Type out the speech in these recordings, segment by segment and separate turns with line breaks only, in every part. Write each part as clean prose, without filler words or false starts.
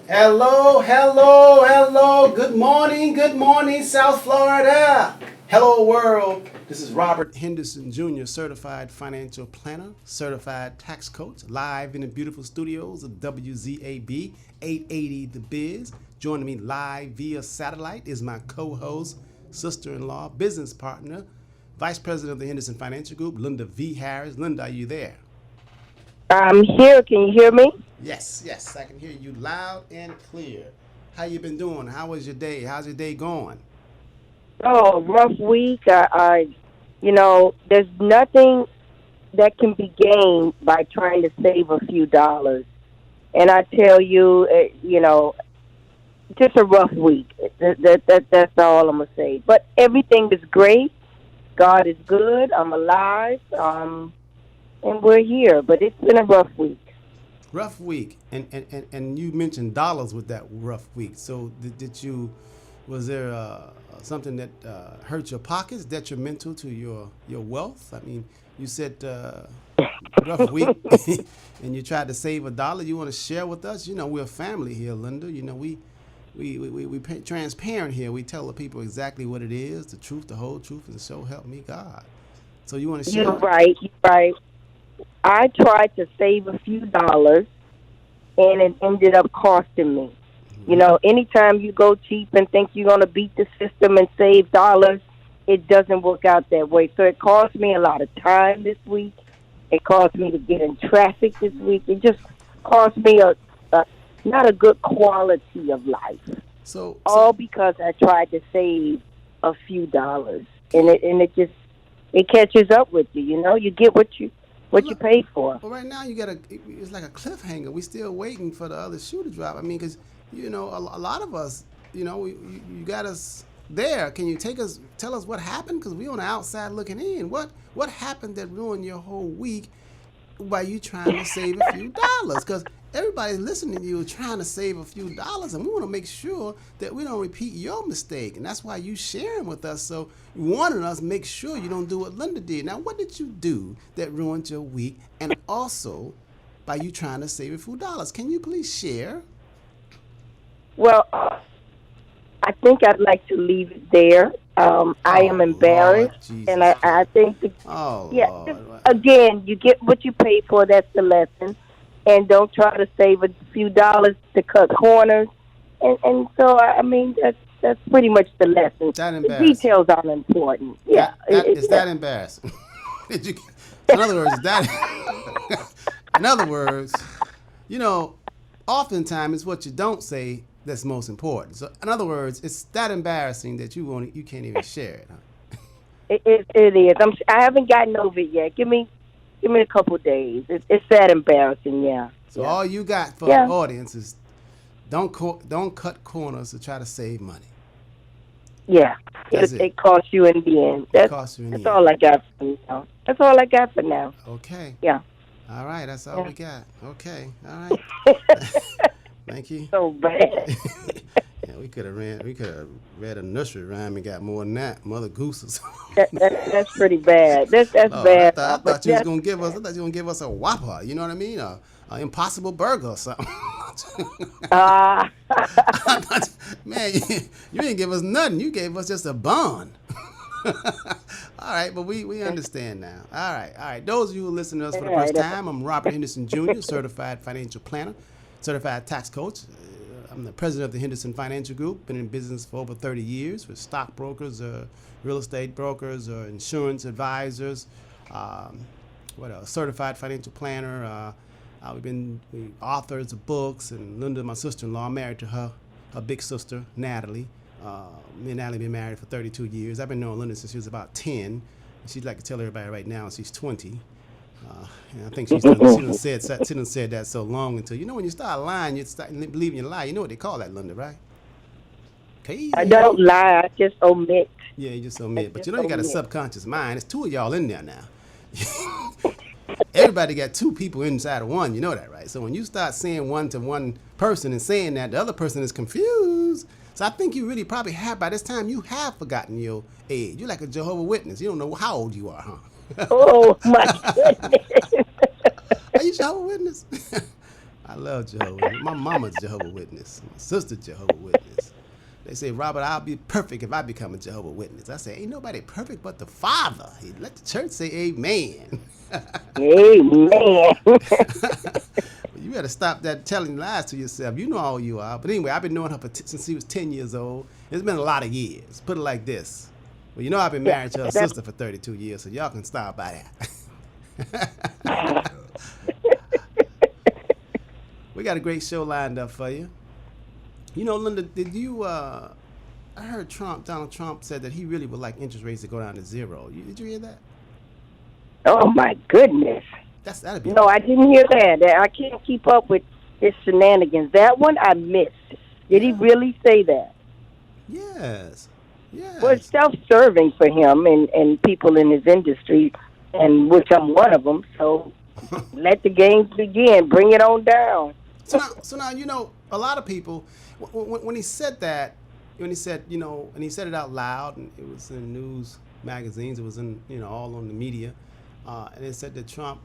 Hello, hello, hello. Good morning, South Florida. Hello, world. This is Robert Henderson Jr., certified financial planner, certified tax coach, live in the beautiful studios of WZAB 880 The Biz. Joining me live via satellite is my co-host, sister-in-law, business partner, vice president of the Henderson Financial Group, Lynda V. Harris. Lynda, are you there?
I'm here. Can you hear me?
Yes, I can hear you loud and clear. How you been doing? How was your day? How's your day going?
Oh, rough week. There's nothing that can be gained by trying to save a few dollars. And I tell you, just a rough week. That's all I'm gonna say. But everything is great. God is good. I'm alive. And we're here. But it's been a rough week.
Rough week, and you mentioned dollars with that rough week. So was there something that hurt your pockets, detrimental to your wealth? I mean, you said rough week, and you tried to save a dollar. You want to share with us? You know, we're a family here, Lynda. You know, we transparent here. We tell the people exactly what it is, the truth, the whole truth, and so help me God. So you want to share?
You're right. You're right. I tried to save a few dollars, and it ended up costing me. Anytime you go cheap and think you're going to beat the system and save dollars, it doesn't work out that way. So it cost me a lot of time this week. It cost me to get in traffic this week. It just cost me a not a good quality of life. All because I tried to save a few dollars, and it catches up with you. You get what you pay for.
Well, right now it's like a cliffhanger. We're still waiting for the other shoe to drop. I mean, because a lot of us, you got us there. Can you tell us what happened? Because we on the outside looking in. What happened that ruined your whole week by you trying to save a few dollars? Because everybody's listening to you trying to save a few dollars, and we want to make sure that we don't repeat your mistake. And that's why you sharing with us. So you wanted us to make sure you don't do what Lynda did. Now, what did you do that ruined your week? And also, by you trying to save a few dollars, can you please share?
Well, I think I'd like to leave it there. I am embarrassed,
Lord,
and I think,
Lord.
Again, you get what you pay for. That's the lesson, and don't try to save a few dollars to cut corners. And so, I mean, that's pretty much the lesson. The details are important. Yeah,
is that embarrassing? In other words, in other words, oftentimes it's what you don't say that's most important. So, in other words, it's that embarrassing that you can't even share it. Huh?
It is. I haven't gotten over it yet. Give me a couple days. It's that embarrassing. Yeah.
So all you got for the audience is don't cut corners to try to save money.
Yeah, it costs you in the end. That's all I got for now. That's all I got for now.
Okay.
Yeah.
All right, that's all we got. Okay. All right. Thank you.
So bad.
Yeah, we could have read a nursery rhyme and got more than that. Mother Goose or something.
That's pretty bad. That's bad.
I thought you was gonna give us a Whopper. You know what I mean? A Impossible Burger or something. Man, you didn't give us nothing. You gave us just a bun. All right, but we understand now. All right. Those of you who listen to us for the first time, I'm Robert Henderson Jr., certified financial planner, certified tax coach. I'm the president of the Henderson Financial Group. Been in business for over 30 years with stockbrokers, real estate brokers, insurance advisors. What else? Certified financial planner. We authors of books, and Lynda, my sister-in-law, I'm married to her big sister, Natalie. Me and Natalie been married for 32 years. I've been knowing Lynda since she was about 10. And she'd like to tell everybody right now she's 20. And I think she done said that so long until, when you start lying, you start believing you lie. You know what they call that, Lynda, right? Crazy.
I don't lie. I just omit.
Yeah, you just omit. But you got a subconscious mind. There's two of y'all in there now. Everybody got two people inside of one. You know that, right? So when you start saying one to one person and saying that, the other person is confused. So I think you really probably have, by this time, you have forgotten your age. You're like a Jehovah's Witness. You don't know how old you are, huh?
Oh, my goodness.
Are you Jehovah's Witness? I love Jehovah's Witness. My mama's Jehovah's Witness. My sister's Jehovah's Witness. They say, Robert, I'll be perfect if I become a Jehovah's Witness. I say, ain't nobody perfect but the Father. Let the church say amen.
Amen.
You better stop that telling lies to yourself. You know all you are. But anyway, I've been knowing her since she was 10 years old. It's been a lot of years. Put it like this. Well, you know I've been married to her sister for 32 years, so y'all can stop by that. We got a great show lined up for you. You know, Lynda, did you, I heard Donald Trump said that he really would like interest rates to go down to zero. Did you hear that?
Oh, my goodness.
That'd be
No, I didn't hear that. I can't keep up with his shenanigans. That one I missed. Did he really say that?
Yes. Yes.
Well, it's self-serving for him and people in his industry, and which I'm one of them. So let the games begin. Bring it on down.
So now, you know, a lot of people, when he said that, when he said, you know, and he said it out loud, and it was in news magazines, it was in, you know, all on the media, and it said that Trump,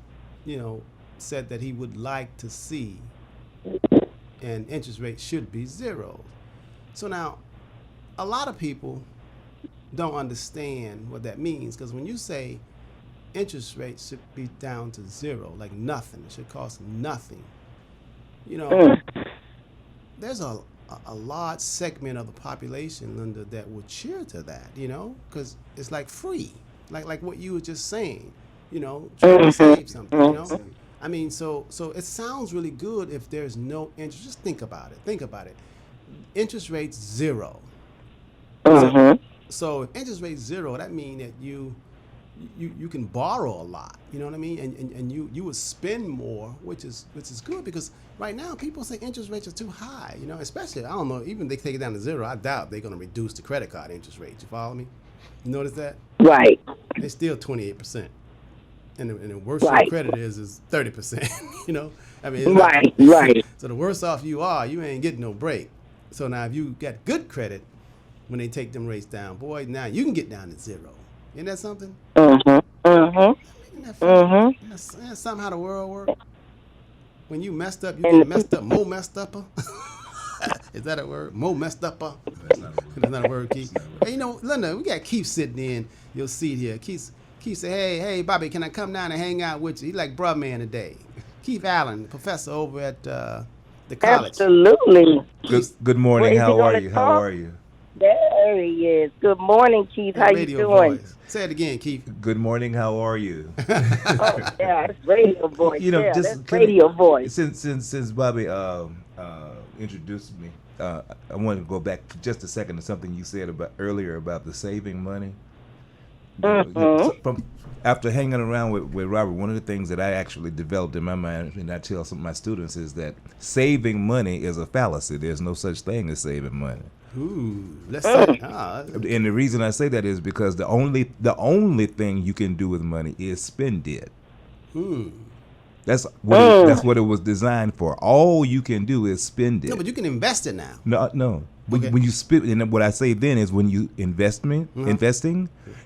you know, said that he would like to see an interest rate should be zero. So now, a lot of people don't understand what that means, because when you say interest rates should be down to zero, like nothing, it should cost nothing, you know, there's a large segment of the population, Lynda, that would cheer to that, you know, because it's like free, like what you were just saying, you know, trying to save something, you know. I mean, so it sounds really good if there's no interest. Just think about it. Interest rates zero. So if interest rates zero, that means that you can borrow a lot. You know what I mean? And you would spend more, which is good, because right now people say interest rates are too high. You know, especially, I don't know, even if they take it down to zero, I doubt they're going to reduce the credit card interest rates. You follow me? You notice that?
Right.
They're still 28%. And the worse your credit is 30%. You know, I mean,
right.
So the worse off you are, you ain't getting no break. So now if you got good credit, when they take them rates down, boy, now you can get down to zero. Isn't that something? Isn't something how the world works? When you messed up, you get messed up, more messed upper. Is that a word? More messed upper. That's not a word, Keith. Hey, you know, Lynda, we got Keith sitting in your seat here. Keith say, hey, Bobby, can I come down and hang out with you? He's like bruh man today. Keith Allen, professor over at the college.
Absolutely.
Good morning. How are you?
There he is. Good morning, Keith. How you doing?
Voice. Say it again, Keith.
Good morning. How are you?
Oh, yeah, it's radio voice.
You know,
yeah, that's radio voice.
Since Bobby introduced me, I want to go back just a second to something you said earlier about the saving money. After hanging around with Robert, one of the things that I actually developed in my mind, and I tell some of my students, is that saving money is a fallacy. There's no such thing as saving money.
Ooh, let's say.
And the reason I say that is because the only thing you can do with money is spend it. That's what it was designed for. All you can do is spend it.
No, but you can invest it now.
No.
Okay.
When you spend, and what I say then is when you investing,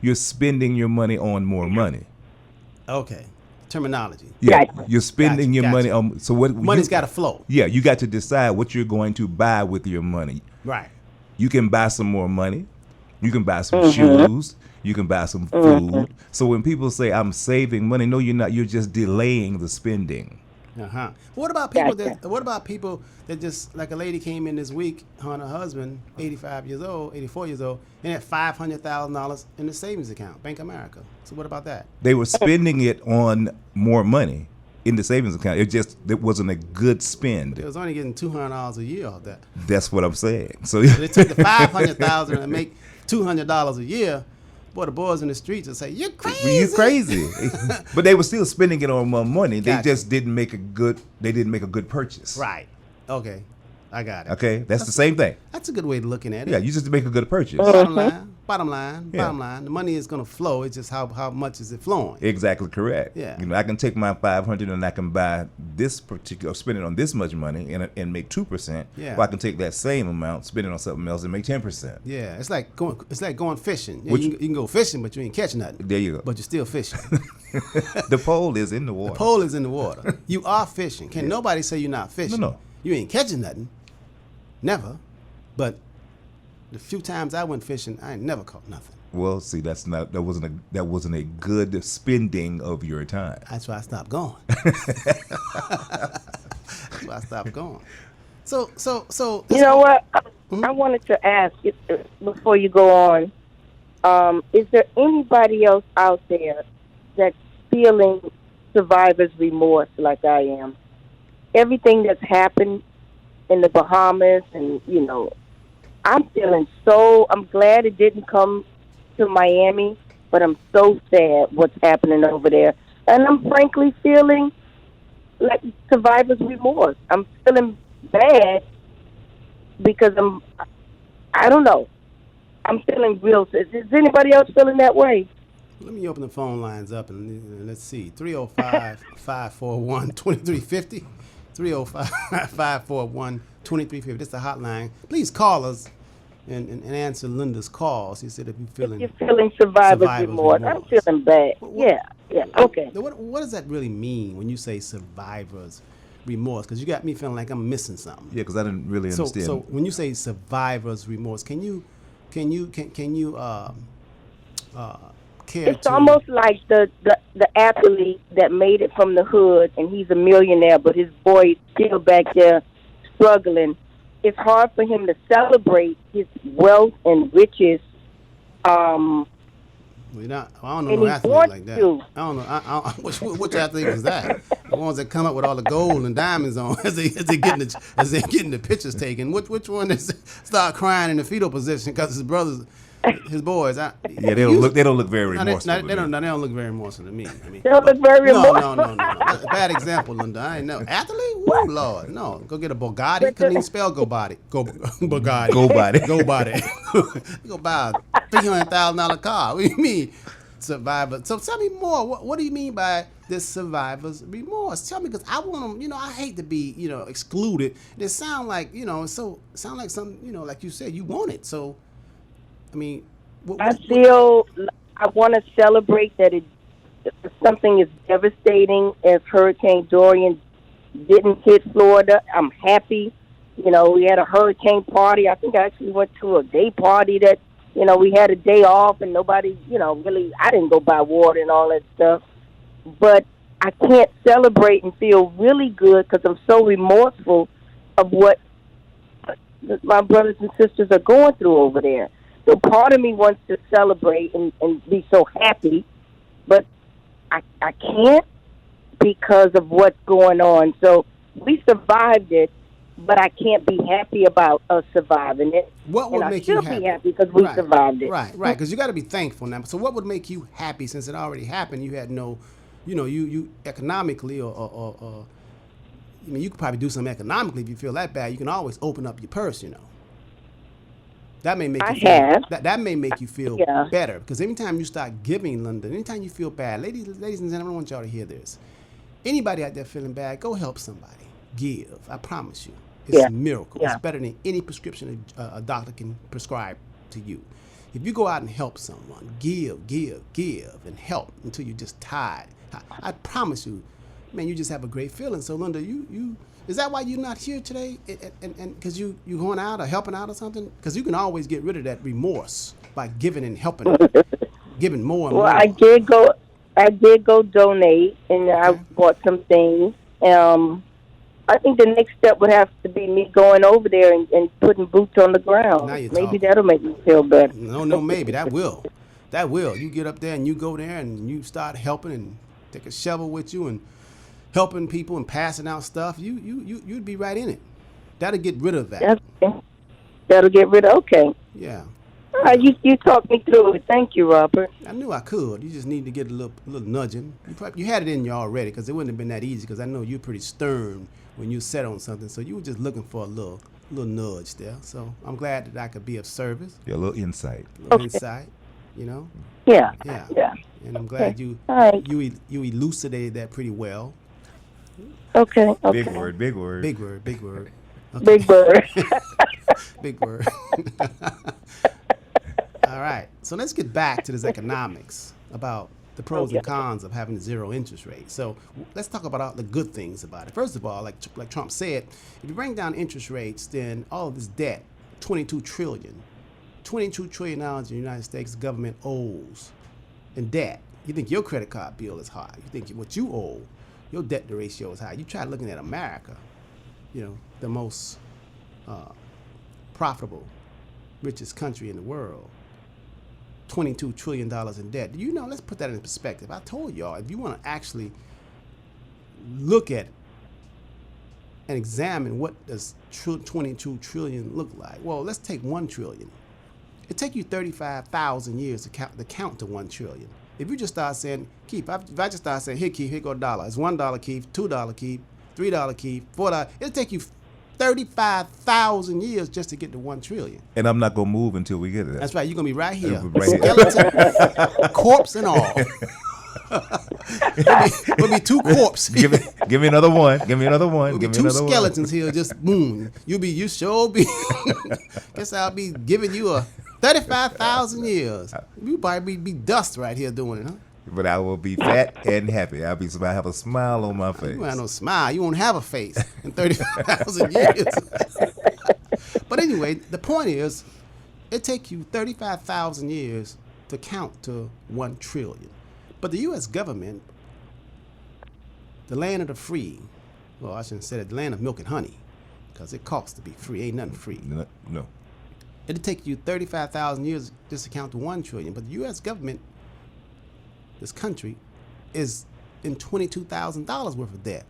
you're spending your money on more money.
Okay, terminology.
Yeah, you're spending your money on. So what?
Money's got to flow.
Yeah, you got to decide what you're going to buy with your money.
Right.
You can buy some more money. You can buy some shoes. You can buy some food. So when people say I'm saving money, no, you're not. You're just delaying the spending.
What about people that just, like a lady came in this week, her and her husband, 84 years old, and had $500,000 in the savings account, Bank of America. So what about that?
They were spending it on more money in the savings account. It wasn't a good spend.
It was only getting $200 a year off that.
That's what I'm saying. So
they took the $500,000 and make $200 a year. Boy, the boys in the streets will say, "You're crazy."
You're crazy. But they were still spending it on more money.
Gotcha.
They just didn't make a good. They didn't make a good purchase.
Right. Okay. I got it.
Okay, that's the same thing.
That's a good way of looking at it.
Yeah, you just make a good purchase.
Bottom line. The money is going to flow. It's just how much is it flowing?
Exactly correct.
Yeah.
I can take my $500 and I can buy this particular, spend it on this much money and make 2%.
Yeah.
Or I can take that same amount, spend it on something else and make 10%.
Yeah, it's like going fishing. Yeah, you can go fishing, but you ain't catching nothing.
There you go.
But you're still fishing.
The pole is in the water.
The pole is in the water. You are fishing. Can nobody say you're not fishing?
No.
You ain't catching nothing. Never. But the few times I went fishing, I ain't never caught nothing.
Well, see, that wasn't a good spending of your time.
That's why I stopped going. That's why I stopped going. So.
You know what? I wanted to ask before you go on. Is there anybody else out there that's feeling survivor's remorse like I am? Everything that's happened in the Bahamas, and I'm glad it didn't come to Miami, but I'm so sad what's happening over there. And I'm frankly feeling like survivor's remorse. I'm feeling bad because I don't know. I'm feeling real. Is anybody else feeling that way?
Let me open the phone lines up and let's see. 305-541-2350. 305-541-2350. That's the hotline. Please call us and answer Lynda's calls. He said if you're
feeling survivor's remorse. I'm feeling bad. Yeah. Okay.
What does that really mean when you say survivor's remorse? Because you got me feeling like I'm missing something.
Yeah, because I didn't really understand.
So when you say survivor's remorse, can you
it's almost like the athlete that made it from the hood and he's a millionaire, but his boy is still back there struggling. It's hard for him to celebrate his wealth and riches.
I don't know no athlete like that. I don't know. Which athlete was that? The ones that come up with all the gold and diamonds on as they getting the pictures taken. Which one that start crying in the fetal position because his boys.
They don't look very remorseful.
They don't look very remorseful to me.
They don't look very remorseful.
No. That's a bad example, Lynda. I ain't know. Athlete? Woo, Lord. No. Go get a Bugatti. Couldn't even spell Go Body. Bugatti.
Go Body.
Go Body. Go buy a $300,000 car. What do you mean? Survivor. So tell me more. What do you mean by this survivor's remorse? Tell me, because I want them. I hate to be, excluded. It sound like, sound like something, like you said, you want it. So, I mean,
I feel I want to celebrate that something as devastating as Hurricane Dorian didn't hit Florida. I'm happy. We had a hurricane party. I think I actually went to a day party that, we had a day off and nobody, really, I didn't go buy water and all that stuff. But I can't celebrate and feel really good because I'm so remorseful of what my brothers and sisters are going through over there. So part of me wants to celebrate and be so happy, but I can't because of what's going on. So we survived it, but I can't be happy about us surviving it.
What would make you happy?
I should be happy because we survived it.
Right, because you got to be thankful now. So what would make you happy since it already happened? You had no, you economically or you could probably do something economically if you feel that bad. You can always open up your purse, That may make that may make you feel better, because anytime you start giving, Lynda, anytime you feel bad, ladies and gentlemen, I want y'all to hear this. Anybody out there feeling bad, go help somebody. Give. I promise you, it's a miracle. Yeah. It's better than any prescription a doctor can prescribe to you. If you go out and help someone, give, and help until you're just tired, I promise you, man, you just have a great feeling. So, Lynda, you. Is that why you're not here today? And because you going out or helping out or something? Because you can always get rid of that remorse by giving and helping, giving more and more.
Well, I did go donate, and I bought some things. I think the next step would have to be me going over there and putting boots on the ground. Maybe that'll make me feel better.
No, maybe that will. That will. You get up there and you go there and you start helping and take a shovel with you and helping people and passing out stuff, you'd be right in it. That'll get rid of that.
That'll get rid of. Okay.
Yeah.
All right, you talked me through it. Thank you, Robert.
I knew I could. You just need to get a little nudging. You had it in you already, because it wouldn't have been that easy. Because I know you're pretty stern when you set on something. So you were just looking for a little little nudge there. So I'm glad that I could be of service,
Yeah, a little insight.
a little
Okay.
insight, you know.
Yeah.
Yeah.
Yeah.
And I'm glad
Okay.
you
All right.
you elucidated that pretty well.
Okay.
Big
Okay.
word, big word.
Big word, big word. Okay.
Big bird.
Big word. All right. So let's get back to this economics about the pros and
Okay.
cons of having a zero interest rate. So let's talk about all the good things about it. First of all, like Trump said, if you bring down interest rates, then all of this debt, 22 trillion, $22 trillion the United States government owes in debt. You think your credit card bill is high. You think what you owe, your debt to ratio is high. You try looking at America, the most profitable, richest country in the world, $22 trillion in debt. Let's put that in perspective. I told y'all, if you want to actually look at and examine what does 22 trillion look like, well, let's take 1 trillion. It take you 35,000 years to count to 1 trillion. If you just start saying, Keith, if I just start saying, here, Keith, here go $1. It's $1, Keith, $2, Keith, $3, Keith, $4, it'll take you 35,000 years just to get to 1 trillion.
And I'm not gonna move until we get it.
That's right. You're gonna be right here,
Right here.
skeleton, corpse and all. We'll be 2 corpses.
Give me another one. Give me another one.
We'll be
Give me
2
another
skeletons here. Just boom. You sure be. Guess I'll be giving you a 35,000 years. You probably be dust right here doing it, huh?
one. But I will be fat and happy. I have a smile on my face.
You won't have no smile. You won't have a face in 35,000 years. But anyway, the point is, it takes you 35,000 years to count to 1 trillion. But the U.S. government, the land of the free, well, I shouldn't say that, the land of milk and honey, because it costs to be free. Ain't nothing free.
No.
It'll take you 35,000 years just to count to 1 trillion. But the U.S. government, this country, is in $22,000 worth of debt.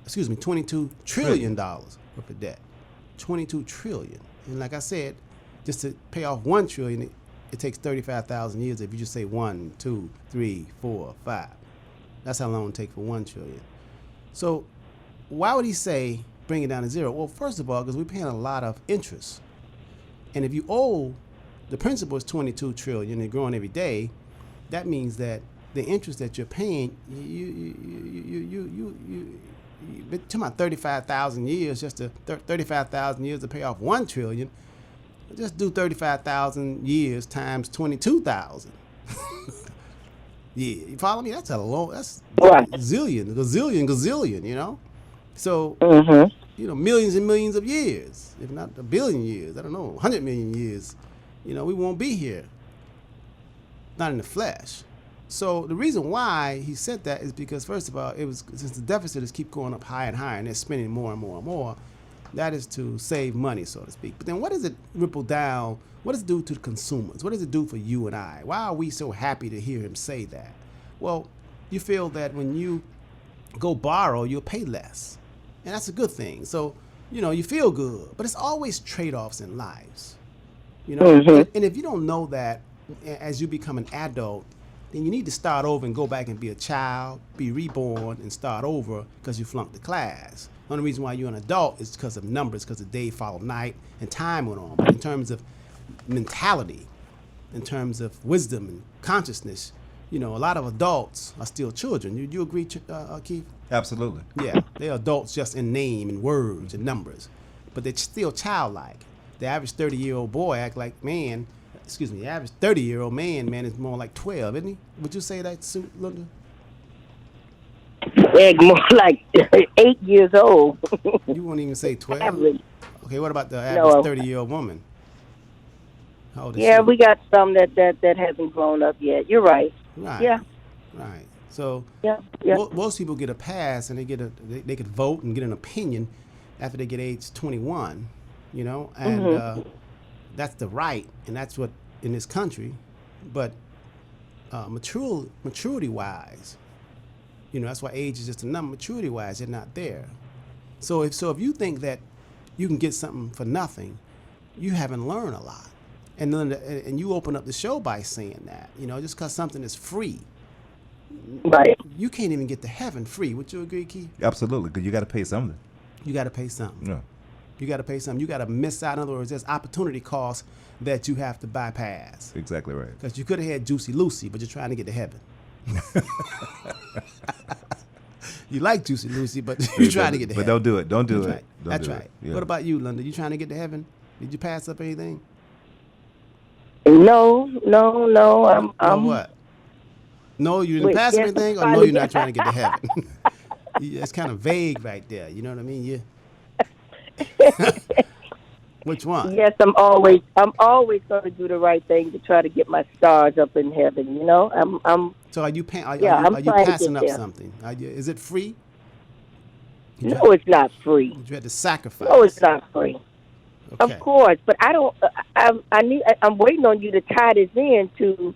Excuse me, $22 trillion worth of debt. 22 trillion. And like I said, just to pay off 1 trillion, it takes 35,000 years. If you just say 1, 2, 3, 4, 5. That's how long it takes for 1 trillion. So why would he say bring it down to zero? Well, first of all, because we're paying a lot of interest. And if you owe, the principal is 22 trillion and growing every day, that means that the interest that you're paying, you're talking about 35,000 years, just to 35,000 years to pay off 1 trillion. Just do 35,000 years times 22,000. Yeah, you follow me? That's a low. That's
Right.
gazillion. So millions and millions of years, if not a billion years. I don't know, 100 million years. We won't be here. Not in the flesh. So the reason why he said that is because, first of all, it was since the deficit is keep going up higher and higher, and they're spending more and more and more. That is to save money, so to speak. But then what does it ripple down? What does it do to the consumers? What does it do for you and I? Why are we so happy to hear him say that? Well, you feel that when you go borrow, you'll pay less. And that's a good thing. So, you feel good. But it's always trade-offs in lives. And if you don't know that as you become an adult, then you need to start over and go back and be a child, be reborn, and start over because you flunked the class. The only reason why you're an adult is because of numbers, because of day followed night, and time went on. But in terms of mentality, in terms of wisdom and consciousness, a lot of adults are still children. You agree, Keith?
Absolutely.
Yeah, they're adults just in name and words and numbers, but they're still childlike. The average 30-year-old boy act like man. The average 30-year-old man is more like 12, isn't he? Would you say that, Lynda?
More like 8 years old.
You won't even say 12?
Average.
Okay, what about the average 30-year-old woman? How old is
Yeah,
she?
we got some that hasn't grown up yet. You're right.
Right.
Yeah.
Right. So
Yeah.
most people get a pass and they could vote and get an opinion after they get age 21, and that's the right, and that's what in this country. But maturity-wise, that's why age is just a number. Maturity-wise, they're not there. So if you think that you can get something for nothing, you haven't learned a lot. And you open up the show by saying that, just because something is free,
Right.
you can't even get to heaven free. Would you agree, Keith?
Absolutely, because you got to pay something.
You got to pay something.
No.
You got to pay something. You got to miss out. In other words, there's opportunity costs that you have to bypass.
Exactly right.
Because you could have had Juicy Lucy, but you're trying to get to heaven. You like Juicy Lucy, but you're trying to get to heaven.
But don't do it. Don't do
That's
it.
right.
Don't
That's
do
right.
it. Yeah.
What about you, Lynda? You trying to get to heaven? Did you pass up anything?
No. I'm
what? No, you didn't
Wait,
pass
yes,
anything, or
I'm
no,
trying
you're
to
not trying to get to heaven. It's kind of vague right there. You know what I mean? Which one?
Yes, I'm always going to do the right thing to try to get my stars up in heaven. You know, I'm.
So are you are
I'm
you
trying to
passing
get
up
there.
something? Is it free?
No, it's not free.
You had to sacrifice.
No, it's not free.
Okay.
Of course, but I don't. I'm waiting on you to tie this in to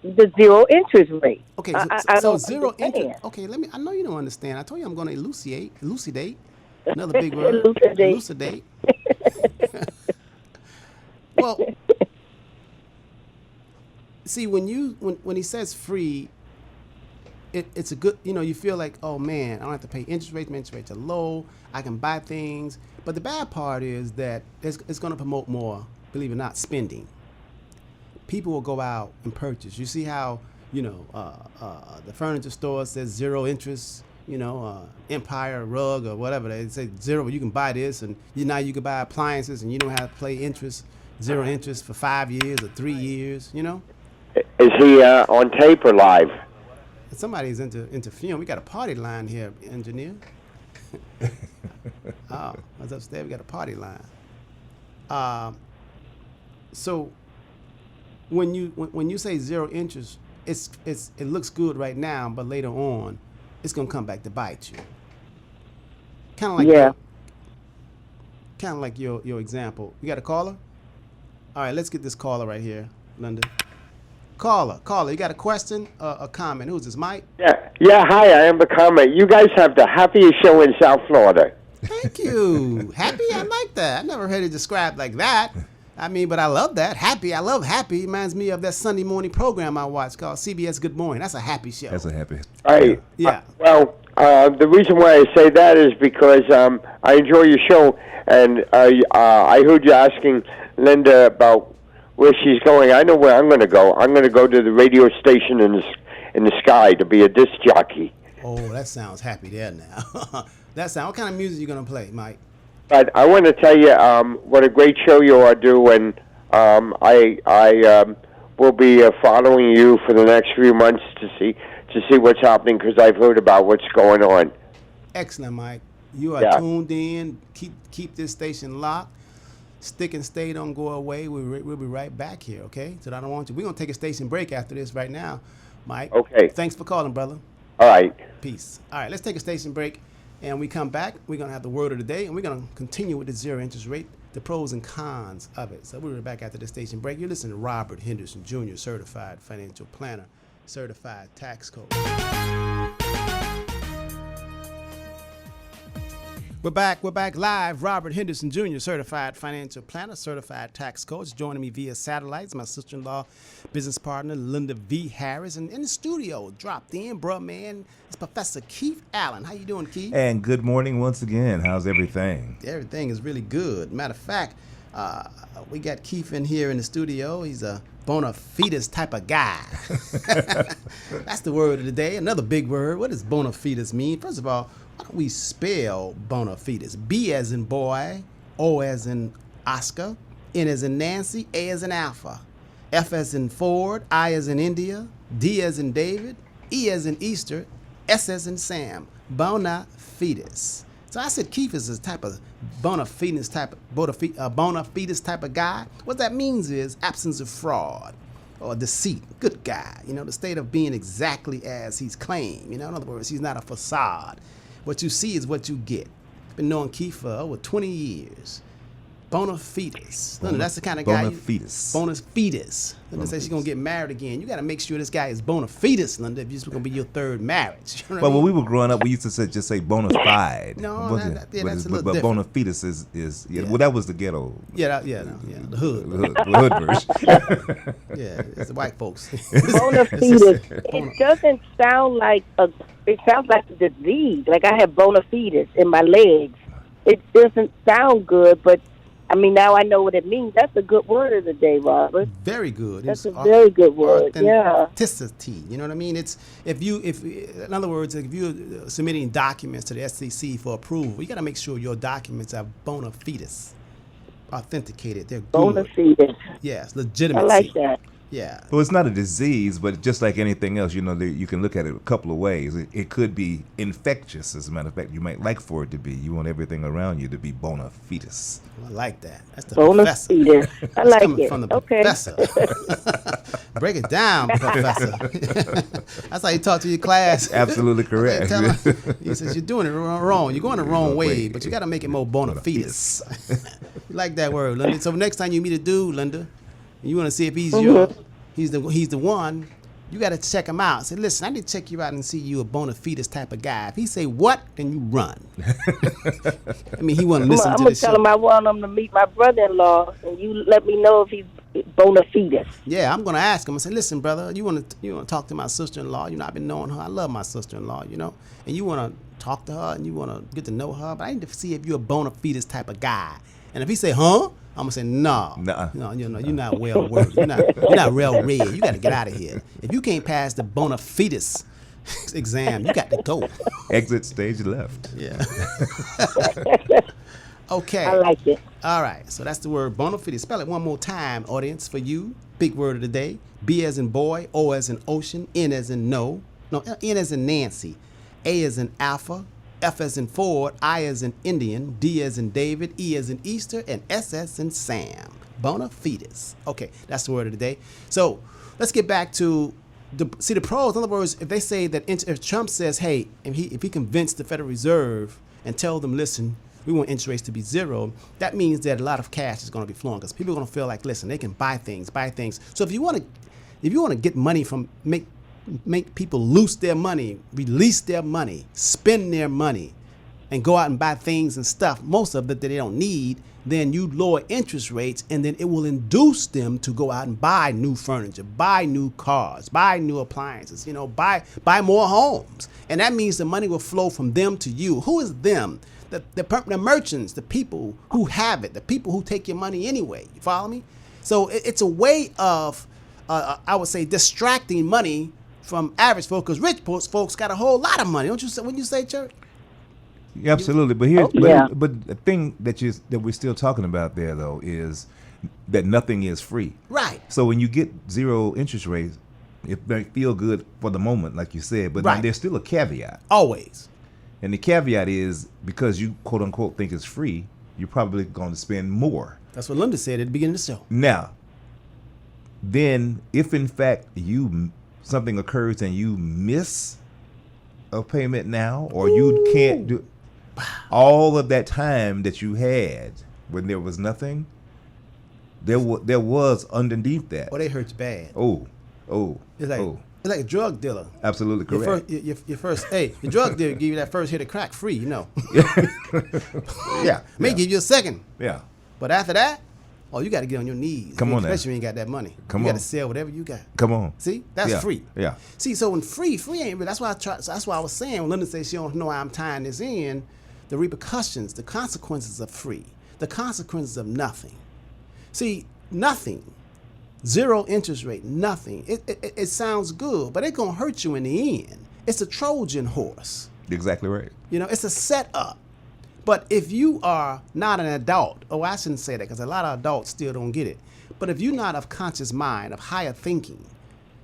the zero interest rate.
Okay,
I
so
don't
zero
understand.
interest. Okay, I know you don't understand. I told you I'm going to elucidate. Another big word.
Elucidate.
Well, see, when he says free, it's a good. You feel like, oh man, I don't have to pay interest rates. My interest rates are low. I can buy things. But the bad part is that it's going to promote more, believe it or not, spending. People will go out and purchase. You see how the furniture store says zero interest. Empire rug or whatever, they say zero. You can buy this, and now you can buy appliances, and you don't have to pay interest, zero interest for 5 years or 3 years.
Is he on tape or live?
Somebody's into film. We got a party line here, engineer. Oh, I was upstairs. We got a party line. So when you say zero interest, it looks good right now, but later on, it's gonna come back to bite you. Kind of like your example. You got a caller? All right, let's get this caller right here, Lynda. Caller, you got a question, a comment? Who's this, Mike?
Yeah. Hi, I am a comment. You guys have the happiest show in South Florida.
Thank you. Happy? I like that. I never heard it described like that. But I love that. Happy. I love happy. Reminds me of that Sunday morning program I watch called CBS Good Morning. That's a happy show.
That's a happy.
Right.
Yeah.
The reason why I say that is because I enjoy your show, and I heard you asking Lynda about where she's going. I know where I'm going to go. I'm going to go to the radio station in the sky to be a disc jockey.
Oh, that sounds happy there now. What kind of music you going to play, Mike?
But I want to tell you what a great show you are doing. I will be following you for the next few months to see what's happening, because I've heard about what's going on.
Excellent, Mike. You are tuned in. Keep this station locked. Stick and stay. Don't go away. We'll be right back here, okay? So I don't want you. We're going to take a station break after this right now, Mike.
Okay.
Thanks for calling, brother.
All right.
Peace. All right, let's take a station break. And we come back, we're going to have the word of the day, and we're going to continue with the zero interest rate, the pros and cons of it. So we'll be back after the station break. You're listening to Robert Henderson Jr., certified financial planner, certified tax coach. We're back live. Robert Henderson Jr., certified financial planner, certified tax coach. Joining me via satellites, my sister-in-law, business partner, Lynda V. Harris. And in the studio, dropped in, bruh, man, it's Professor Keith Allen. How you doing, Keith?
And good morning once again. How's everything?
Everything is really good. Matter of fact, we got Keith in here in the studio. He's a bona fides type of guy. That's the word of the day. Another big word. What does bona fides mean? First of all, why don't we spell bona fides? B as in boy, O as in Oscar, N as in Nancy, A as in Alpha, F as in Ford, I as in India, D as in David, E as in Easter, S as in Sam. Bona fides. So I said Keith is a type of bona fides type of guy. What that means is absence of fraud or deceit. Good guy. The state of being exactly as he's claimed. In other words, he's not a facade. What you see is what you get. Been knowing Keith for over 20 years. Bona fides. Lynda, that's the kind of guy.
Bona fides.
Bona fides. Lynda says she's going to get married again. You got to make sure this guy is bona fides, Lynda, if it's going to be your third marriage. You know
Well, when we were growing up, we used to just say bona fide.
No, that's a little
but
different.
bona fides is well, that was the ghetto.
The hood.
The hood version.
Yeah, it's the white folks.
Bona fides. It doesn't sound like it sounds like a disease. Like I have bona fides in my legs. it doesn't sound good, but I mean, now I know what it means. That's a good word of the day, Robert.
Very good.
That's a very good word. Yeah.
Authenticity. You know what I mean? It's if in other words, if you're submitting documents to the SEC for approval, you got to make sure your documents are bona fides, authenticated. They're good.
Bona fides.
Yes, legitimacy.
I like that.
Yeah.
Well, it's not a disease, but just like anything else, you know, you can look at it a couple of ways. It could be infectious, as a matter of fact. You might like for it to be. You want everything around you to be bona fides.
I like that. That's the
Bona
professor.
fides. I
That's
like
coming
it.
from the
Okay.
professor. Break it down, professor. That's how you talk to your class.
Absolutely correct.
Tell him, he says, you're doing it wrong. You're going the wrong way, but you got to make it more bona fides. You like that word, Lynda. So next time you meet a dude, Lynda, and you want to see if he's he's the one, you got to check him out. Say, listen, I need to check you out and see you a bona fides type of guy. If he say what, then you run. I mean, he want to listen to the show.
I'm going to tell him I want him to meet my brother-in-law, and you let me know if he's bona fides.
Yeah, I'm going to ask him. I say, listen, brother, you want to talk to my sister-in-law. You know, I've been knowing her. I love my sister-in-law, you know. And you want to talk to her and you want to get to know her. But I need to see if you're a bona fides type of guy. And if he say, huh? I'm gonna say no. No, you're not well worded. You're not well read. You got to get out of here. If you can't pass the bona fides exam, you got to go.
Exit stage left.
Yeah. Okay.
I like it.
All right. So that's the word bona fides. Spell it one more time, audience, for you. Big word of the day. B as in boy, O as in ocean, N as in no, N as in Nancy, A as in alpha, F as in Ford, I as in Indian, D as in David, E as in Easter, and S as in Sam. Bona fides. Okay, that's the word of the day. So let's get back to the pros. In other words, if they say that if Trump says, hey, if he convinced the Federal Reserve and tell them, listen, we want interest rates to be zero, that means that a lot of cash is going to be flowing because people are going to feel like, listen, they can buy things. So if you want to get money from make people loose their money, release their money, spend their money, and go out and buy things and stuff, most of it that they don't need, then you lower interest rates, and then it will induce them to go out and buy new furniture, buy new cars, buy new appliances, buy more homes. And that means the money will flow from them to you. Who is them? The merchants, the people who have it, the people who take your money anyway. You follow me? So it's a way of, I would say, distracting money from average folks, because rich folks got a whole lot of money. Don't you say when you say church?
Yeah, absolutely. But but the thing that we're still talking about there though is that nothing is free.
Right.
So when you get zero interest rates, it may feel good for the moment, like you said, but then there's still a caveat.
Always.
And the caveat is because you quote unquote think it's free, you're probably going to spend more.
That's what Lynda said at the beginning of the show.
Now, then if in fact something occurs and you miss a payment now, or you can't do all of that time that you had when there was nothing, there was underneath that.
Oh, they hurt you bad.
It's
like a drug dealer.
Absolutely correct.
Your first, hey, the drug dealer give you that first hit of crack free,
Yeah.
May give you a second.
Yeah.
But after that, you got to get on your knees.
Come on now.
Especially when you ain't got that money. You got to sell whatever you got.
Come on.
See? That's free.
Yeah.
See, so when free ain't real. That's why I was saying when Lynda says she don't know why I'm tying this in, the repercussions, the consequences of free, the consequences of nothing. See, nothing, zero interest rate, nothing. It sounds good, but it's going to hurt you in the end. It's a Trojan horse.
Exactly right.
It's a setup. But if you are not an adult, I shouldn't say that because a lot of adults still don't get it. But if you're not of conscious mind, of higher thinking,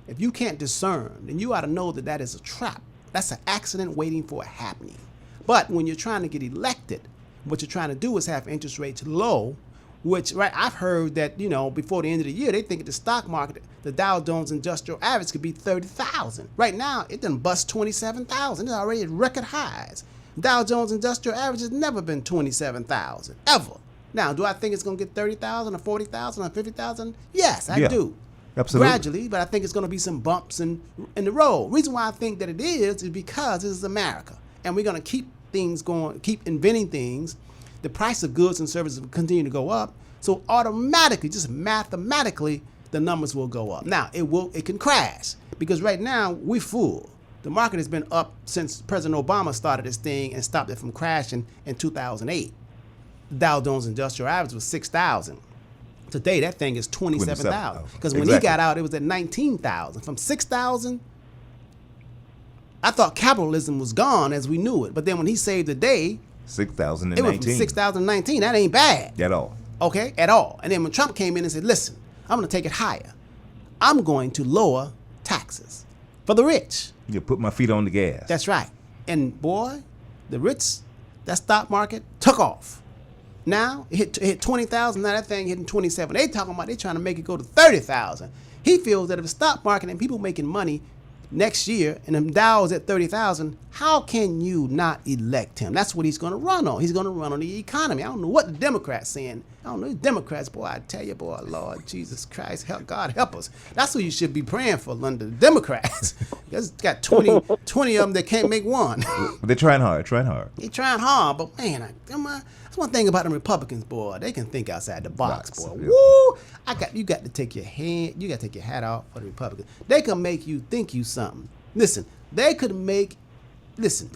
if you can't discern, then you ought to know that is a trap. That's an accident waiting for a happening. But when you're trying to get elected, what you're trying to do is have interest rates low, which, I've heard that, before the end of the year, they think the stock market, the Dow Jones Industrial Average could be 30,000. Right now, it done bust 27,000. It's already at record highs. Dow Jones Industrial Average has never been 27,000, ever. Now, do I think it's going to get 30,000 or 40,000 or 50,000? Yes, I do.
Absolutely.
Gradually, but I think it's going to be some bumps in the road. Reason why I think that it is because this is America. And we're going to keep things going, keep inventing things. The price of goods and services will continue to go up. So automatically, just mathematically, the numbers will go up. Now, it can crash because right now we're full. The market has been up since President Obama started this thing and stopped it from crashing in 2008. Dow Jones Industrial Average was 6,000. Today, that thing is 27,000. Because when he
Exactly.
got out, it was at 19,000. From 6,000, I thought capitalism was gone as we knew it. But then when he saved the day, it went from
6,019.
6,019. That ain't bad.
At all.
Okay, at all. And then when Trump came in and said, listen, I'm going to take it higher. I'm going to lower taxes for the rich.
You put my feet on the gas.
That's right. And boy, the rich, that stock market took off. Now it hit 20,000. Now that thing hitting 27. They talking about they trying to make it go to 30,000. He feels that if the stock market and people making money next year and them Dow's at 30,000, how can you not elect him? That's what he's going to run on. He's going to run on the economy. I don't know what the Democrats saying. I don't know. The Democrats, boy, I tell you, boy, Lord Jesus Christ, help God help us. That's who you should be praying for, Lynda, the Democrats. There's got 20 of them that can't make one.
They're trying hard.
They trying hard, but man, that's one thing about them Republicans, boy. They can think outside the box, boy.
Yeah.
Woo! You got to take your hat off for the Republicans. They can make you think you something. Listen,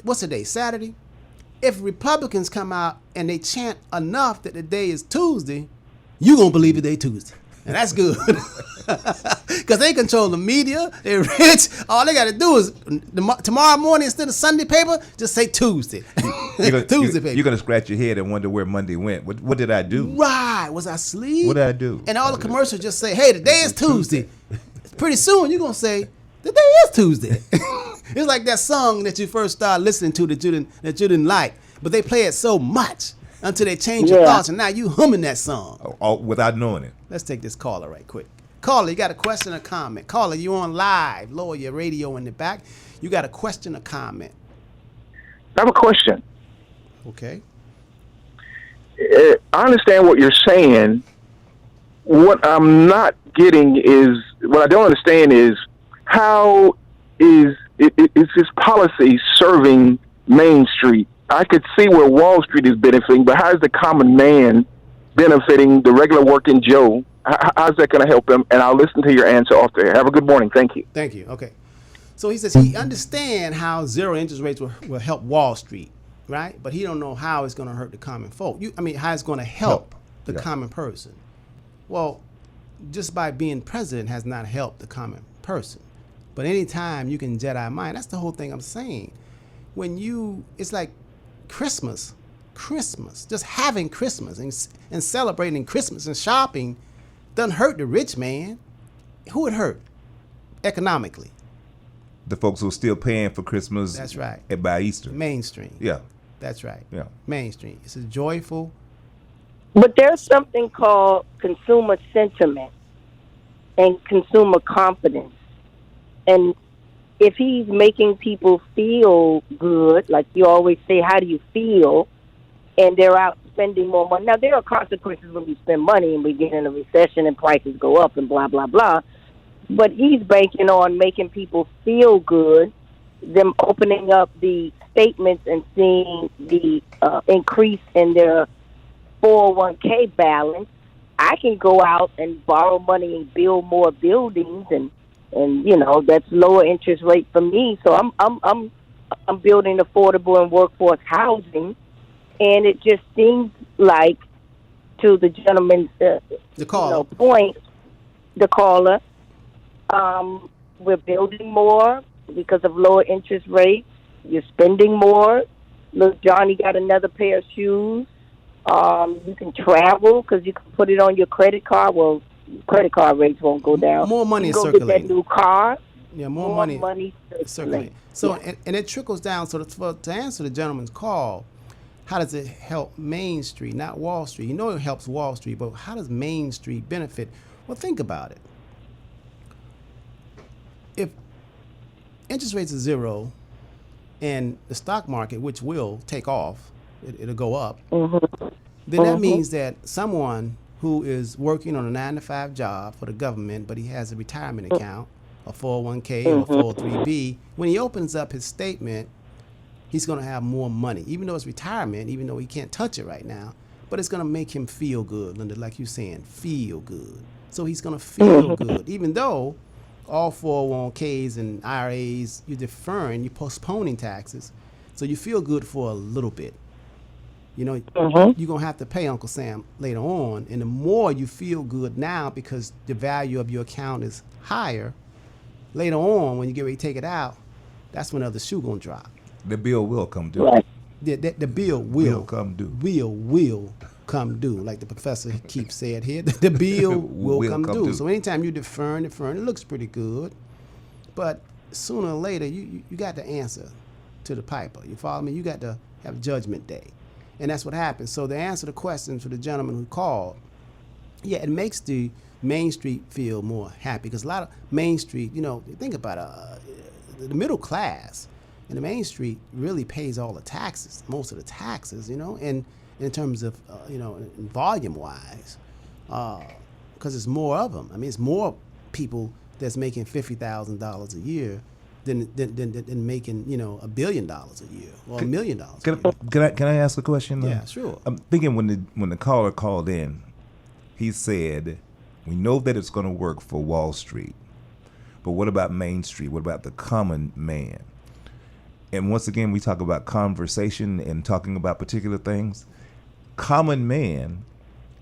what's the day? Saturday? If Republicans come out and they chant enough that the day is Tuesday, you gonna believe it day Tuesday. And that's good. Because they control the media, they're rich. All they gotta do is tomorrow morning instead of Sunday paper, just say Tuesday. Tuesday paper.
You're going to scratch your head and wonder where Monday went. What did I do?
Right. Was I asleep?
What did I do?
And all the commercials just say, hey, today is Tuesday. Pretty soon you're going to say, the day is Tuesday. It's like that song that you first started listening to that you didn't like, but they play it so much until they change your thoughts, and now you humming that song.
All without knowing it.
Let's take this caller right quick. Caller, you got a question or comment? Caller, you on live. Lower your radio in the back. You got a question or comment?
I have a question.
Okay.
I understand what you're saying. What I'm not getting is, what I don't understand is, how is this policy serving Main Street? I could see where Wall Street is benefiting, but how is the common man benefiting the regular working Joe? How's that going to help him? And I'll listen to your answer off there. Have a good morning. Thank you.
Thank you. Okay. So he says he understands how zero interest rates will help Wall Street, right? But he don't know how it's going to hurt the common folk. How it's going to help the common person. Well, just by being president has not helped the common person. But anytime you can Jedi mind, that's the whole thing I'm saying. It's like Christmas, just having Christmas and celebrating Christmas and shopping doesn't hurt the rich man. Who it hurt economically?
The folks who are still paying for Christmas.
That's right.
And by Easter.
Mainstream.
Yeah.
That's right.
Yeah.
Mainstream. It's a joyful.
But there's something called consumer sentiment and consumer confidence. And if he's making people feel good, like you always say, how do you feel? And they're out spending more money. Now, there are consequences when you spend money and we get in a recession and prices go up and blah, blah, blah. But he's banking on making people feel good, them opening up the statements and seeing the increase in their 401k balance. I can go out and borrow money and build more buildings, and that's lower interest rate for me. So I'm building affordable and workforce housing, and it just seems like, to the gentleman's point, the caller, we're building more because of lower interest rates. You're spending more. Look, Johnny got another pair of shoes. You can travel because you can put it on your credit card. Well, credit card rates won't go down.
More money
you
circulating.
Get that new car.
Yeah, more money
circulating.
So, and it trickles down. So to answer the gentleman's call, how does it help Main Street, not Wall Street? You know it helps Wall Street, but how does Main Street benefit? Well, think about it. If interest rates are zero and the stock market, which will take off, it'll go up, then that means that someone who is working on a 9-to-5 job for the government, but he has a retirement account, a 401k or 403b, when he opens up his statement, he's going to have more money, even though it's retirement, even though he can't touch it right now, but it's going to make him feel good, Lynda, like you're saying, feel good. So he's going to feel good, even though all 401ks and IRAs, you're deferring, you're postponing taxes, so you feel good for a little bit. You know, you're going to have to pay Uncle Sam later on. And the more you feel good now because the value of your account is higher, later on when you get ready to take it out, that's when the other shoe going to drop.
The bill will come due.
Right.
The bill will
come due.
Will come due. Like the professor keeps saying here, the bill will come due. So anytime you deferring, it looks pretty good. But sooner or later, you got to answer to the piper. You follow me? You got to have judgment day. And that's what happens. So to answer the question for the gentleman who called, yeah, it makes the Main Street feel more happy because a lot of Main Street, you know, think about the middle class and the Main Street really pays all the taxes, most of the taxes, you know, and in terms of, you know, volume wise, because there's more of them. I mean, it's more people that's making $50,000 a year than making, you know, $1 billion a year or $1 million.
Can I ask a question?
Yeah, sure.
I'm thinking when the caller called in, he said, "We know that it's going to work for Wall Street, but what about Main Street? What about the common man?" And once again, we talk about conversation and talking about particular things. Common man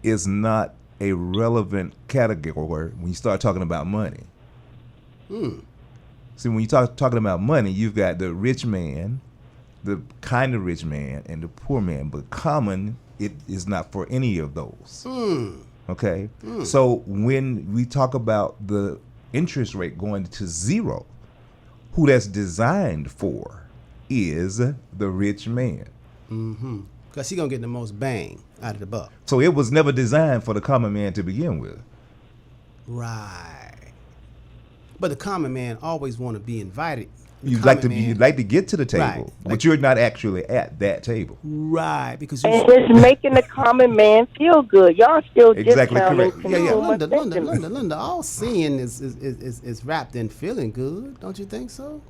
is not a relevant category when you start talking about money. See, when you talking about money, you've got the rich man, the kind of rich man, and the poor man. But common, it is not for any of those. Okay? So when we talk about the interest rate going to zero, who that's designed for is the rich man.
Because he's going to get the most bang out of the buck.
So it was never designed for the common man to begin with.
Right. But the common man always want to be invited.
You'd like to get to the table,
Right.
but you're not actually at that table.
Right, because
And it's making the common man feel good. Y'all still
Exactly
discounting
correct.
consumer
Lynda, all seeing is wrapped in feeling good. Don't you think so?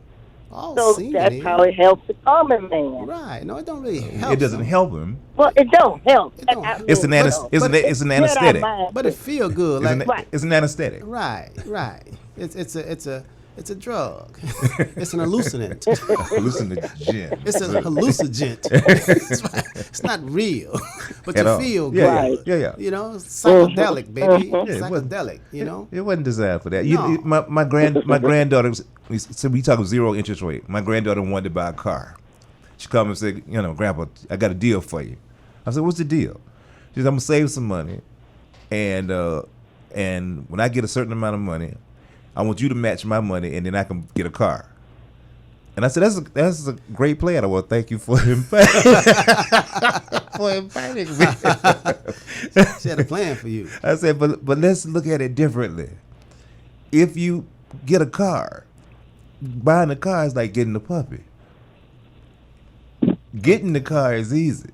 All
So
seeing
that's
is.
how it helps the common man.
Right. No, it don't really help.
It doesn't
him.
help him.
Well, it don't help.
It don't help.
It's an anesthetic.
But it feel good.
It's an anesthetic.
Right. It's a drug. It's an hallucinant.
Hallucinogen.
It's a hallucinogen. It's not real, but
At
you
all.
feel
Yeah,
good.
yeah.
You know, psychedelic, baby.
it wasn't-
Psychedelic. You know.
It wasn't designed for that.
No.
My granddaughter. So we talk zero interest rate. My granddaughter wanted to buy a car. She called me and said, "You know, Grandpa, I got a deal for you." I said, "What's the deal?" She said, "I'm gonna save some money, and when I get a certain amount of money, I want you to match my money, and then I can get a car." And I said, "That's a great plan. I want to thank you for inviting me."
She had a plan for you.
I said, but let's look at it differently. If you get a car, buying a car is like getting a puppy. Getting the car is easy.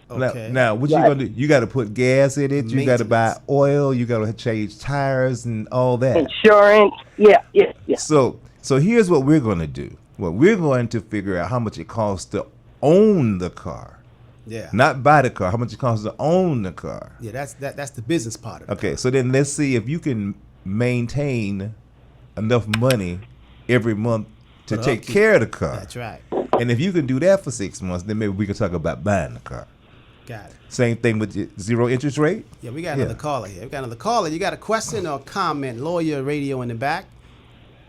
Okay.
Now what you gonna do? You got to put gas in it. You got to buy
Maintenance.
oil. You got to change tires and all that.
Insurance. Yeah.
So here's what we're going to do. Well, we're going to figure out how much it costs to own the car,
Yeah.
not buy the car. How much it costs to own the car.
Yeah. That's the business part of it.
Okay, so then let's see if you can maintain enough money every month to
For the
take
upkeep.
care of the car.
That's right.
And if you can do that for 6 months, then maybe we can talk about buying the car.
Got it.
Same thing with the zero interest rate.
Yeah, we got another caller here. We got another caller. You got a question or comment? Lawyer Radio in the back.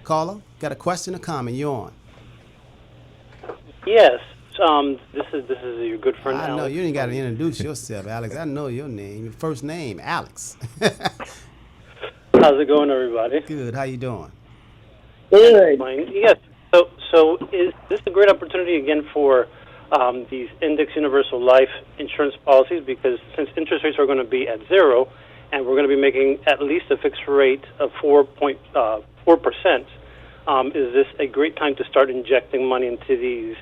Caller, got a question or comment? You on?
Yes. This is your good friend.
I know
Alex.
you ain't got to introduce yourself, Alex. I know your name, your first name, Alex.
How's it going, everybody?
Good. How you doing?
Good.
Fine. Yes. So is this a great opportunity again for these index universal life insurance policies? Because since interest rates are going to be at zero, and we're going to be making at least a fixed rate of 4.4%, is this a great time to start injecting money into these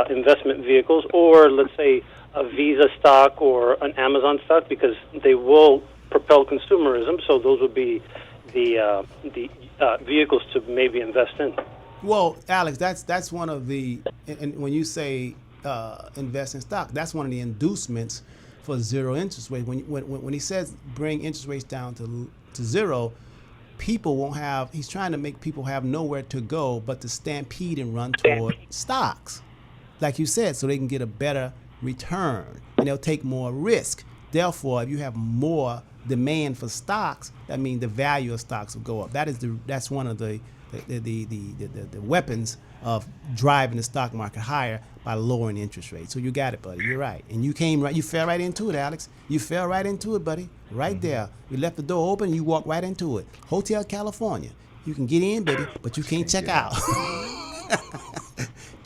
investment vehicles, or let's say a Visa stock or an Amazon stock, because they will propel consumerism. So those would be the vehicles to maybe invest in.
Well, Alex, that's one of the, and when you say invest in stock, that's one of the inducements for zero interest rate. When he says bring interest rates down to zero, people won't have. He's trying to make people have nowhere to go but to stampede and run toward stocks, like you said, so they can get a better return, and they'll take more risk. Therefore, if you have more demand for stocks, that means the value of stocks will go up. That's one of the weapons of driving the stock market higher by lowering interest rates. So you got it, buddy. You're right. And you fell right into it, Alex. You fell right into it, buddy. Right there. You left the door open, you walked right into it. Hotel California. You can get in, baby, but you can't check out.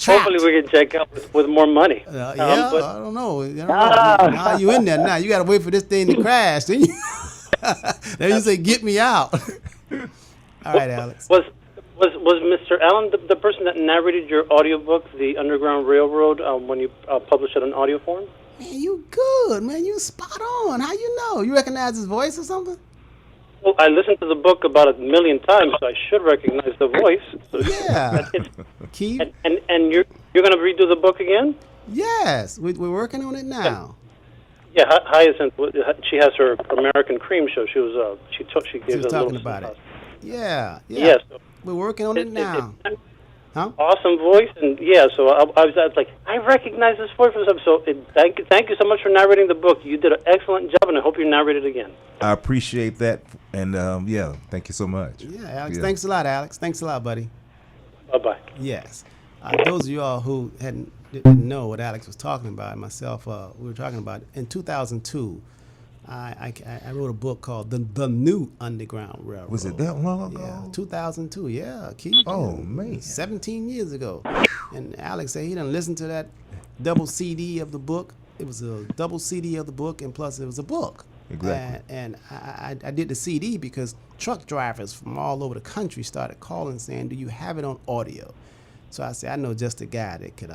Hopefully we can check out with more money.
I don't know. Now you in there now. You got to wait for this thing to crash. Then you say, get me out. All right, Alex.
Was Mr. Allen the person that narrated your audiobook, The Underground Railroad, when you published it in audio form?
Man, you good, man. You spot on. How you know? You recognize his voice or something?
Well, I listened to the book about 1 million times, so I should recognize the voice. So
yeah. Keith?
And you're going to redo the book again?
Yes. We're working on it now.
Yeah, Hyacinth. She has her American Cream show. She was she gave us a
talking
little
about it. Yeah.
Yes.
We're working on it now. Huh?
Awesome voice, and so I was like, I recognize this voice from something. So thank you so much for narrating the book. You did an excellent job, and I hope you narrate it again.
I appreciate that, and thank you so much.
Yeah, Alex. Yeah. Thanks a lot, Alex. Thanks a lot, buddy.
Bye-bye.
Yes. Those of you all who didn't know what Alex was talking about, and myself, we were talking about in 2002. I wrote a book called The New Underground Railroad.
Was it that long ago?
Yeah, 2002. Yeah, Keith.
Oh man,
17 years ago. And Alex said he didn't listen to that double CD of the book. It was a double CD of the book, and plus it was a book.
Exactly.
And I did the CD because truck drivers from all over the country started calling saying, "Do you have it on audio?" So I said, I know just a guy that could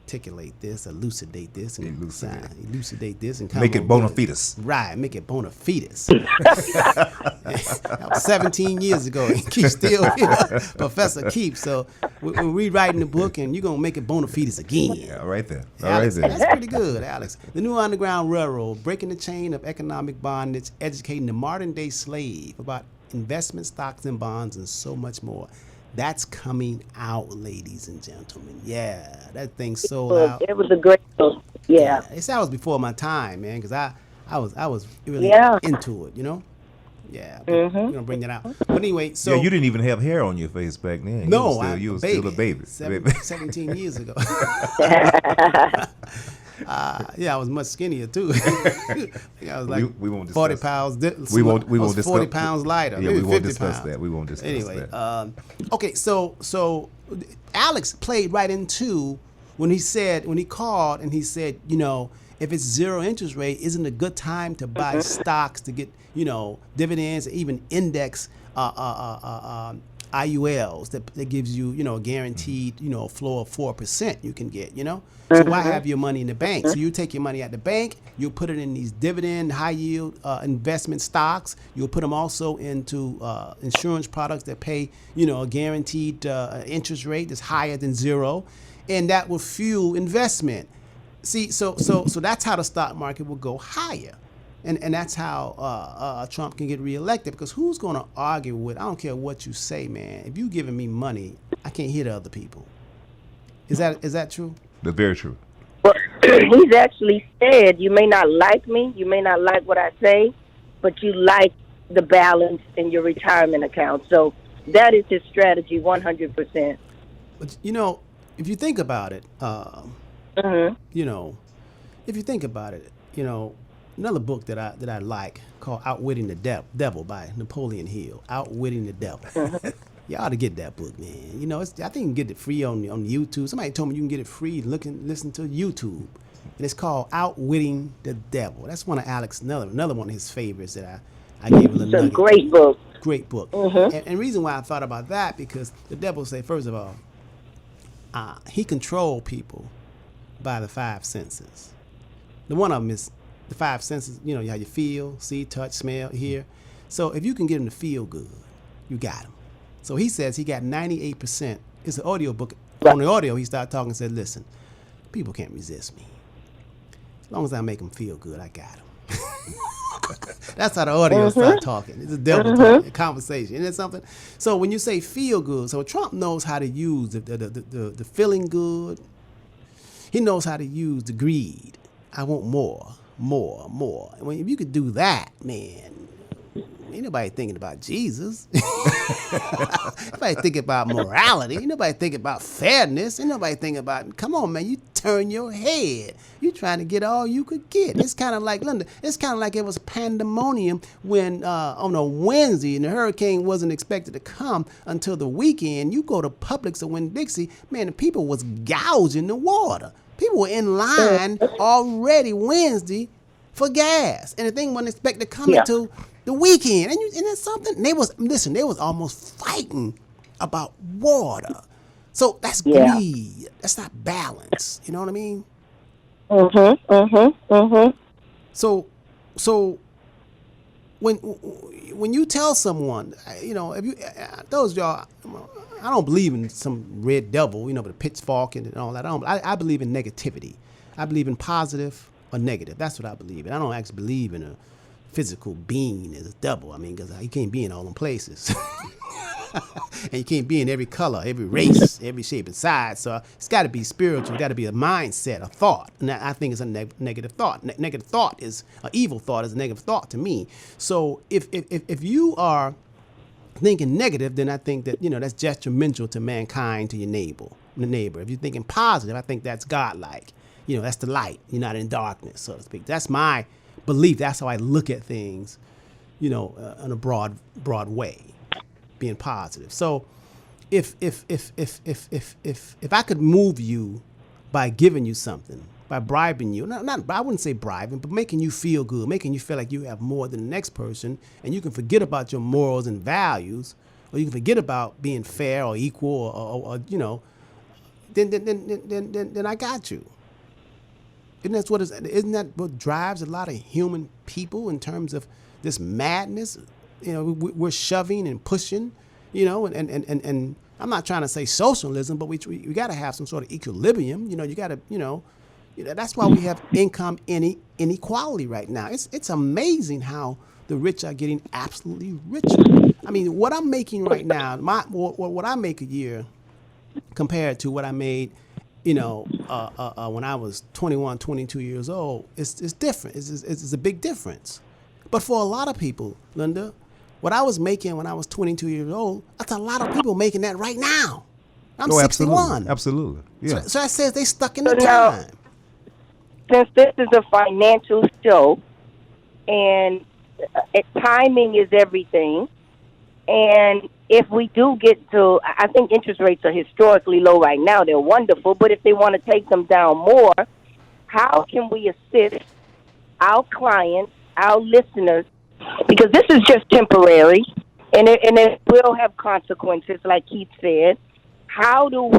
articulate this, elucidate this, and elucidate this, and come
make it bona fides.
Right, make it bona fides. That was 17 years ago, and Keith's still here, Professor Keith. So we're rewriting the book, and you're gonna make it bona fides again.
Yeah, right there.
Alex,
right there.
That's pretty good, Alex. The New Underground Railroad, breaking the chain of economic bondage, educating the modern-day slave about investment stocks and bonds, and so much more. That's coming out, ladies and gentlemen. Yeah, that thing sold out.
It was a great book. Yeah.
That was before my time, man, because I was really into it, you know. Yeah, we're gonna bring that out. But anyway, so
you didn't even have hair on your face back then.
No,
you were still a baby.
17 years ago. I was much skinnier too. I was like
we won't
40 pounds.
We won't
40 pounds lighter.
Yeah, we won't
50
discuss
pounds.
that. We won't discuss that.
Okay, so Alex played right into when he called and he said, if it's zero interest rate, isn't it a good time to buy stocks to get dividends, even index IULs that gives you a guaranteed flow of 4% you can get. So why have your money in the bank? So you take your money at the bank, you put it in these dividend, high yield investment stocks. You'll put them also into insurance products that pay a guaranteed interest rate that's higher than zero, and that will fuel investment. See, so that's how the stock market will go higher. And that's how Trump can get reelected, because who's going to argue with, I don't care what you say, man. If you're giving me money, I can't hit other people. Is that true?
That's very true.
Well, he's actually said, you may not like me, you may not like what I say, but you like the balance in your retirement account. So that is his strategy, 100%.
But, if you think about it, if you think about it, another book that I like called Outwitting the Devil by Napoleon Hill. Outwitting the Devil. You ought to get that book, man. I think you can get it free on YouTube. Somebody told me you can get it free. Listen to YouTube, and it's called Outwitting the Devil. That's one of Alex, another one of his favorites that I gave a little nugget.
It's a great book.
Great book. And the reason why I thought about that, because the devil say, first of all, he controlled people by the five senses. The one of them is the five senses, how you feel, see, touch, smell, hear. So if you can get them to feel good, you got them. So he says he got 98%. It's an audio book. On the audio, he started talking and said, listen, people can't resist me. As long as I make them feel good, I got them. That's how the audio started talking. It's a devil talk, a conversation. Isn't it something? So when you say feel good, so Trump knows how to use the feeling good. He knows how to use the greed. I want more. If you could do that, man, ain't nobody thinking about Jesus. Nobody thinking about morality. Ain't nobody thinking about fairness. Ain't nobody thinking about, come on, man, you turn your head. You trying to get all you could get. It's kind of like, Lynda, it's kind of like it was pandemonium when on a Wednesday and the hurricane wasn't expected to come until the weekend. You go to Publix or Winn-Dixie, man, the people was gouging the water. People were in line already Wednesday for gas, and the thing wasn't expected to come until the weekend. And it's something they was almost fighting about water. So that's greed. That's not balance. You know what I mean? So when you tell someone, if you those y'all, I don't believe in some red devil, with a pitchfork and all that. I believe in negativity. I believe in positive or negative. That's what I believe in. I don't actually believe in a physical being as a devil. I mean, because you can't be in all them places. And you can't be in every color, every race, every shape and size. So it's got to be spiritual. It's got to be a mindset, a thought. And I think it's a negative thought. Negative thought is an evil thought. Is a negative thought to me. So if you are thinking negative, then I think that that's detrimental to mankind, to your neighbor. If you're thinking positive, I think that's godlike. That's the light. You're not in darkness, so to speak. That's my belief. That's how I look at things. In a broad way. Being positive. So if I could move you by giving you something, by bribing you, I wouldn't say bribing, but making you feel good, making you feel like you have more than the next person, and you can forget about your morals and values, or you can forget about being fair or equal, or then I got you. Isn't that what drives a lot of human people in terms of this madness? We're shoving and pushing, and I'm not trying to say socialism, but we got to have some sort of equilibrium. You got to, that's why we have income inequality right now. It's amazing how the rich are getting absolutely richer. I mean, what I'm making right now, what I make a year compared to what I made, when I was 21, 22 years old, it's different. It's a big difference. But for a lot of people, Lynda, what I was making when I was 22 years old, that's a lot of people making that right now. I'm 61.
Absolutely. Yeah.
So that says they stuck in the time.
Since this is a financial show, and timing is everything, and if we do get to, I think interest rates are historically low right now. They're wonderful, but if they want to take them down more, how can we assist our clients, our listeners, because this is just temporary, and it will have consequences, like Keith said. How can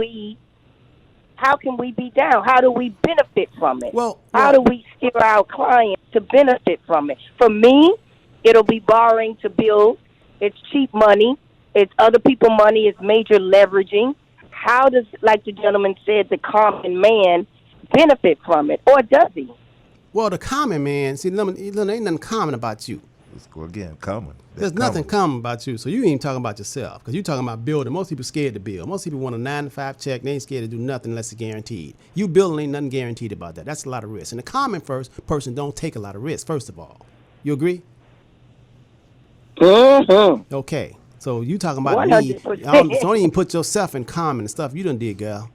we be down? How do we benefit from it? How do we steer our clients to benefit from it? For me, it'll be borrowing to build. It's cheap money. It's other people's money. It's major leveraging. How does, like the gentleman said, the common man benefit from it, or does he?
Well, the common man, see, Lynda, ain't nothing common about you.
Let's go again. Common.
There's nothing common about you. So you ain't talking about yourself, because you're talking about building. Most people scared to build. Most people want a 9-to-5 check. They ain't scared to do nothing unless it's guaranteed. You building, ain't nothing guaranteed about that. That's a lot of risk. And the common person don't take a lot of risk, first of all. You agree?
Mm-hmm.
Okay. So you talking about
100%.
me. So don't even put yourself in common and stuff you done did, girl.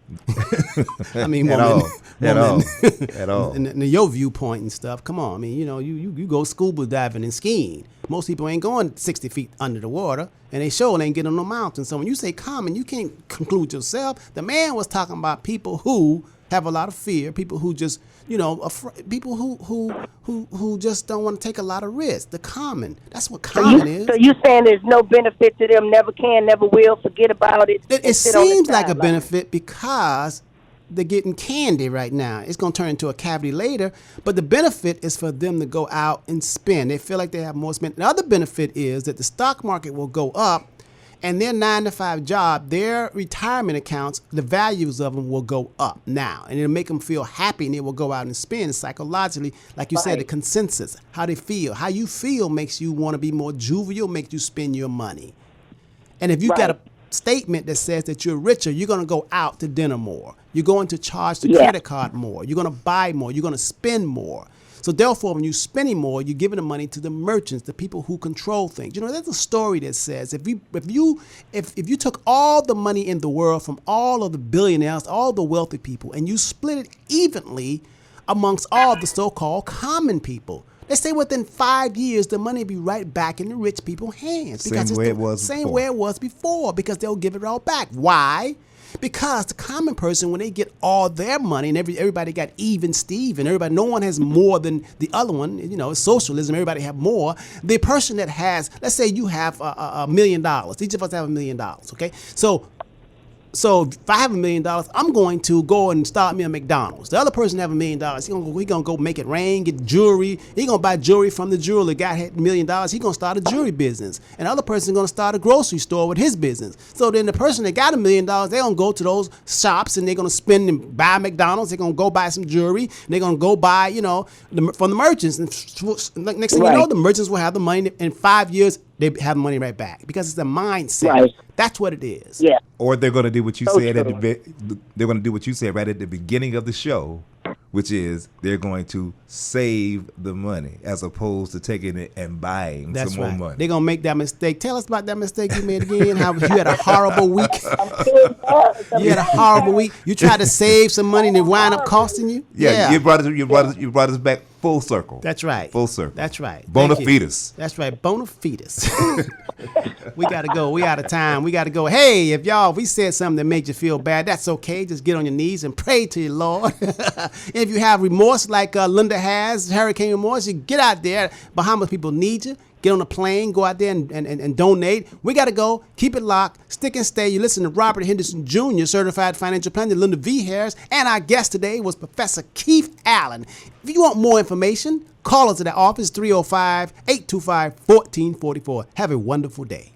I mean,
At all.
And your viewpoint and stuff. Come on. I mean, you go scuba diving and skiing. Most people ain't going 60 feet under the water, and they sure ain't getting on no mountain. So when you say common, you can't conclude yourself. The man was talking about people who have a lot of fear, people who just, people who just don't want to take a lot of risk. The common. That's what common is.
So you saying there's no benefit to them, never can, never will, forget about it?
It seems like a benefit because they're getting candy right now. It's going to turn into a cavity later, but the benefit is for them to go out and spend. They feel like they have more spend. The other benefit is that the stock market will go up, and their 9-to-5 job, their retirement accounts, the values of them will go up now. And it'll make them feel happy, and they will go out and spend psychologically. Like you said, the consensus, how they feel. How you feel makes you want to be more jovial, makes you spend your money. And if you got a statement that says that you're richer, you're going to go out to dinner more. You're going to charge the
Yeah.
credit card more. You're going to buy more. You're going to spend more. So therefore, when you're spending more, you're giving the money to the merchants, the people who control things. You know, there's a story that says if you took all the money in the world from all of the billionaires, all the wealthy people, and you split it evenly amongst all the so-called common people, they say within 5 years the money will be right back in the rich people's hands.
Same way it was
same
before.
way it was before, because they'll give it all back. Why? Because the common person, when they get all their money and everybody got even Steve and everybody, no one has more than the other one, you know, it's socialism, everybody have more. The person that has, let's say you have $1 million, each of us have $1 million, okay? So if I have $1 million, I'm going to go and start me a McDonald's. The other person have $1 million. He gonna go make it rain, get jewelry. He gonna buy jewelry from the jeweler. The guy had $1 million. He gonna start a jewelry business. And the other person gonna start a grocery store with his business. So then the person that got $1 million, they gonna go to those shops and they're gonna spend and buy McDonald's. They're gonna go buy some jewelry. And they're gonna go buy, you know, from the merchants. And next thing you know, the merchants will have the money. In 5 years, they have money right back because it's a mindset.
Right.
That's what it is.
Yeah.
Or they're going to do what you
So
said
true.
they're going to do what you said right at the beginning of the show, which is they're going to save the money as opposed to taking it and buying
That's
some
right.
more money.
They're going to make that mistake. Tell us about that mistake you made again. How you had a horrible week. You had a horrible week. You tried to save some money and it wound up costing you?
Yeah, you brought us back full circle.
That's right.
Full circle.
That's right.
Bona
Thank you.
fides.
That's right. Bona fides. We got to go. We out of time. We got to go. Hey, if we said something that made you feel bad, that's okay. Just get on your knees and pray to your Lord. If you have remorse like Lynda has, hurricane remorse, you get out there. Bahamas people need you. Get on a plane, go out there and donate. We got to go. Keep it locked. Stick and stay. You listen to Robert Henderson Jr., Certified Financial Planner, Lynda V. Harris, and our guest today was Professor Keith Allen. If you want more information, call us at the office, 305-825-1444. Have a wonderful day.